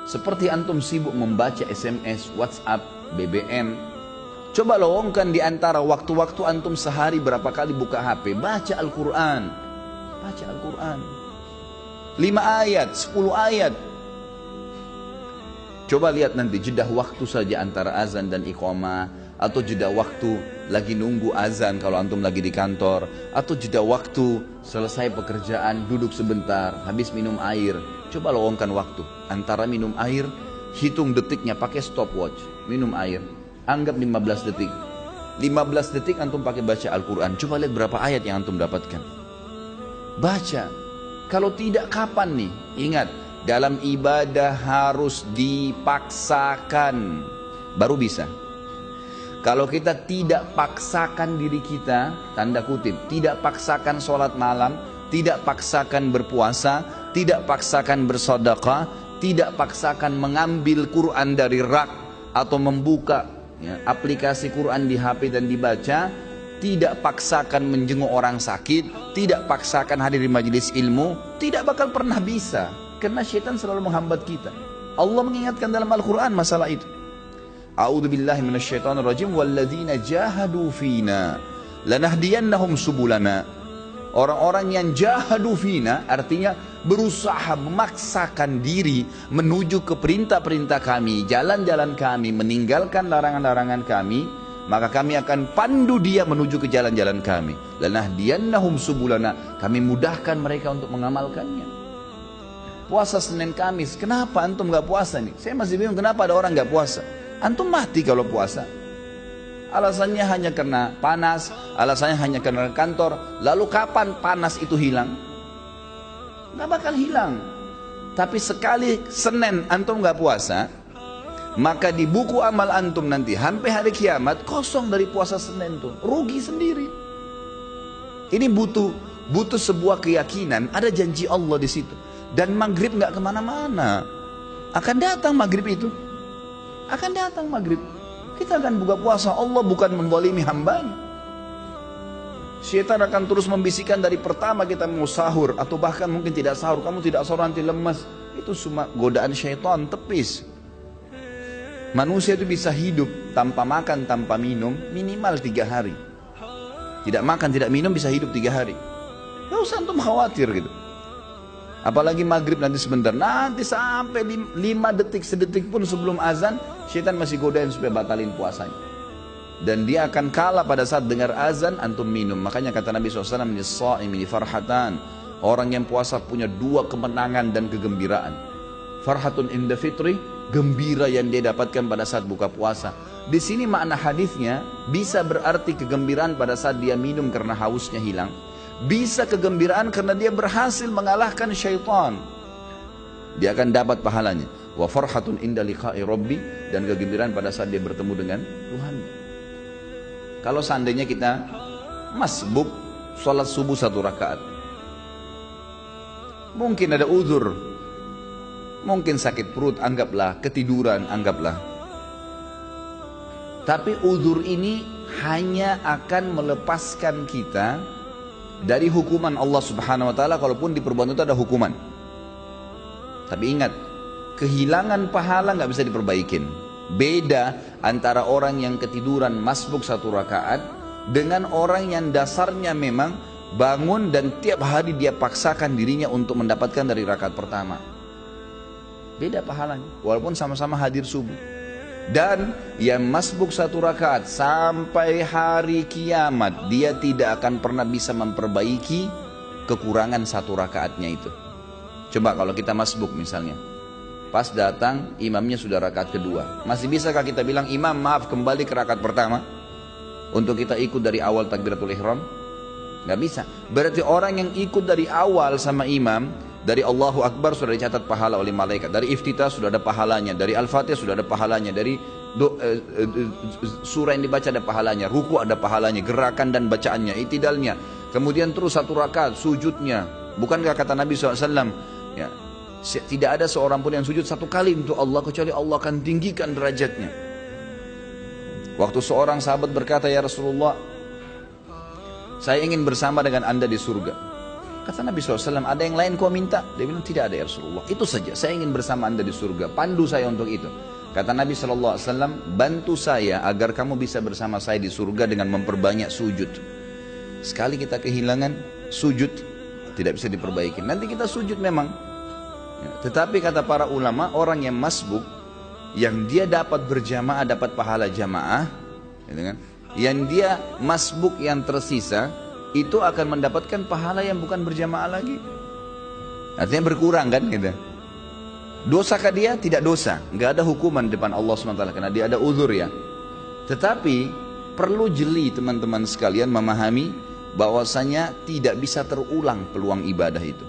Seperti antum sibuk membaca SMS, WhatsApp, BBM. Coba lowongkan di antara waktu-waktu antum sehari berapa kali buka HP. Baca Al-Quran. Baca Al-Quran. 5 ayat, 10 ayat. Coba lihat nanti jeda waktu saja antara azan dan iqamah, atau jeda waktu lagi nunggu azan kalau antum lagi di kantor, atau jeda waktu selesai pekerjaan duduk sebentar habis minum air. Coba lowongkan waktu antara minum air, hitung detiknya pakai stopwatch. Minum air, anggap 15 detik. 15 detik antum pakai baca Al-Quran. Coba lihat berapa ayat yang antum dapatkan. Baca. Kalau tidak kapan nih? Ingat, dalam ibadah harus dipaksakan baru bisa. Kalau kita tidak paksakan diri kita, tanda kutip, tidak paksakan sholat malam, tidak paksakan berpuasa, tidak paksakan bersedekah, tidak paksakan mengambil Quran dari rak atau membuka aplikasi Quran di HP dan dibaca, tidak paksakan menjenguk orang sakit, tidak paksakan hadir di majelis ilmu, tidak bakal pernah bisa. Karena syaitan selalu menghambat kita. Allah mengingatkan dalam Al-Quran masalah itu. A'udzu billahi minasyaitonir rajim, walladzina jahadu fina lanahdiyannahum subulana. Orang-orang yang jahadu fina artinya berusaha memaksakan diri menuju ke perintah-perintah kami, jalan-jalan kami, meninggalkan larangan-larangan kami, maka kami akan pandu dia menuju ke jalan-jalan kami. Lanahdiyannahum subulana, kami mudahkan mereka untuk mengamalkannya. Puasa Senin Kamis, kenapa antum gak puasa nih? Saya masih bingung kenapa ada orang gak puasa. Antum mati kalau puasa. Alasannya hanya karena panas, alasannya hanya karena kantor. Lalu kapan panas itu hilang? Gak bakal hilang. Tapi sekali Senin antum gak puasa, maka di buku amal antum nanti sampai hari kiamat kosong dari puasa Senin tuh. Rugi sendiri. Ini butuh sebuah keyakinan, ada janji Allah di situ. Dan maghrib nggak kemana-mana, akan datang maghrib itu, akan datang maghrib. Kita akan buka puasa. Allah bukan menzalimi hambanya. Syaitan akan terus membisikkan dari pertama kita mau sahur atau bahkan mungkin tidak sahur. Kamu tidak sahur nanti lemas. Itu cuma godaan syaitan tepis. Manusia itu bisa hidup tanpa makan, tanpa minum minimal 3 hari. Tidak makan, tidak minum bisa hidup 3 hari. Gak usah antum khawatir gitu. Apalagi maghrib nanti sebentar, nanti sampai 5 detik, sedetik pun sebelum azan, syaitan masih godain supaya batalin puasanya. Dan dia akan kalah pada saat dengar azan, antum minum. Makanya kata Nabi SAW, "Nis-sha'imi farhatan." Orang yang puasa punya 2 kemenangan dan kegembiraan. Farhatun inda fitri, gembira yang dia dapatkan pada saat buka puasa. Di sini makna hadisnya bisa berarti kegembiraan pada saat dia minum karena hausnya hilang. Bisa kegembiraan karena dia berhasil mengalahkan syaitan. Dia akan dapat pahalanya. Wa farhatun inda liqa'i rabbi, dan kegembiraan pada saat dia bertemu dengan Tuhan. Kalau seandainya kita masbuk sholat subuh 1 rakaat, mungkin ada uzur, mungkin sakit perut, anggaplah, ketiduran, anggaplah. Tapi uzur ini hanya akan melepaskan kita dari hukuman Allah Subhanahu wa taala. Kalaupun di perbuatan itu ada hukuman. Tapi ingat, kehilangan pahala nggak bisa diperbaikin. Beda antara orang yang ketiduran masbuk 1 rakaat dengan orang yang dasarnya memang bangun dan tiap hari dia paksakan dirinya untuk mendapatkan dari rakaat pertama. Beda pahalanya, walaupun sama-sama hadir subuh. Dan yang masbuk 1 rakaat sampai hari kiamat, dia tidak akan pernah bisa memperbaiki kekurangan 1 rakaatnya itu. Coba kalau kita masbuk misalnya, pas datang imamnya sudah rakaat kedua, masih bisakah kita bilang, "Imam maaf, kembali ke rakaat pertama"? Untuk kita ikut dari awal takbiratul ihram? Gak bisa. Berarti orang yang ikut dari awal sama imam, dari Allahu Akbar sudah dicatat pahala oleh malaikat, dari iftitah sudah ada pahalanya, dari Al-Fatihah sudah ada pahalanya, dari surah yang dibaca ada pahalanya, ruku ada pahalanya, gerakan dan bacaannya, itidalnya, kemudian terus 1 rakaat sujudnya. Bukankah kata Nabi SAW, ya, tidak ada seorang pun yang sujud 1 kali untuk Allah kecuali Allah akan tinggikan derajatnya. Waktu seorang sahabat berkata, "Ya Rasulullah, saya ingin bersama dengan Anda di surga." Kata Nabi SAW, ada yang lain kau minta? Dia bilang, tidak ada ya Rasulullah. Itu saja, saya ingin bersama anda di surga. Pandu saya untuk itu. Kata Nabi SAW, bantu saya agar kamu bisa bersama saya di surga dengan memperbanyak sujud. Sekali kita kehilangan sujud, tidak bisa diperbaiki. Nanti kita sujud memang. Tetapi kata para ulama, orang yang masbuk, yang dia dapat berjamaah, dapat pahala jamaah, gitu kan? Yang dia masbuk yang tersisa, itu akan mendapatkan pahala yang bukan berjamaah lagi. Artinya berkurang kan gitu. Dosakah dia? Tidak dosa. Nggak ada hukuman di depan Allah SWT karena dia ada uzur ya. Tetapi perlu jeli teman-teman sekalian memahami bahwasanya tidak bisa terulang peluang ibadah itu.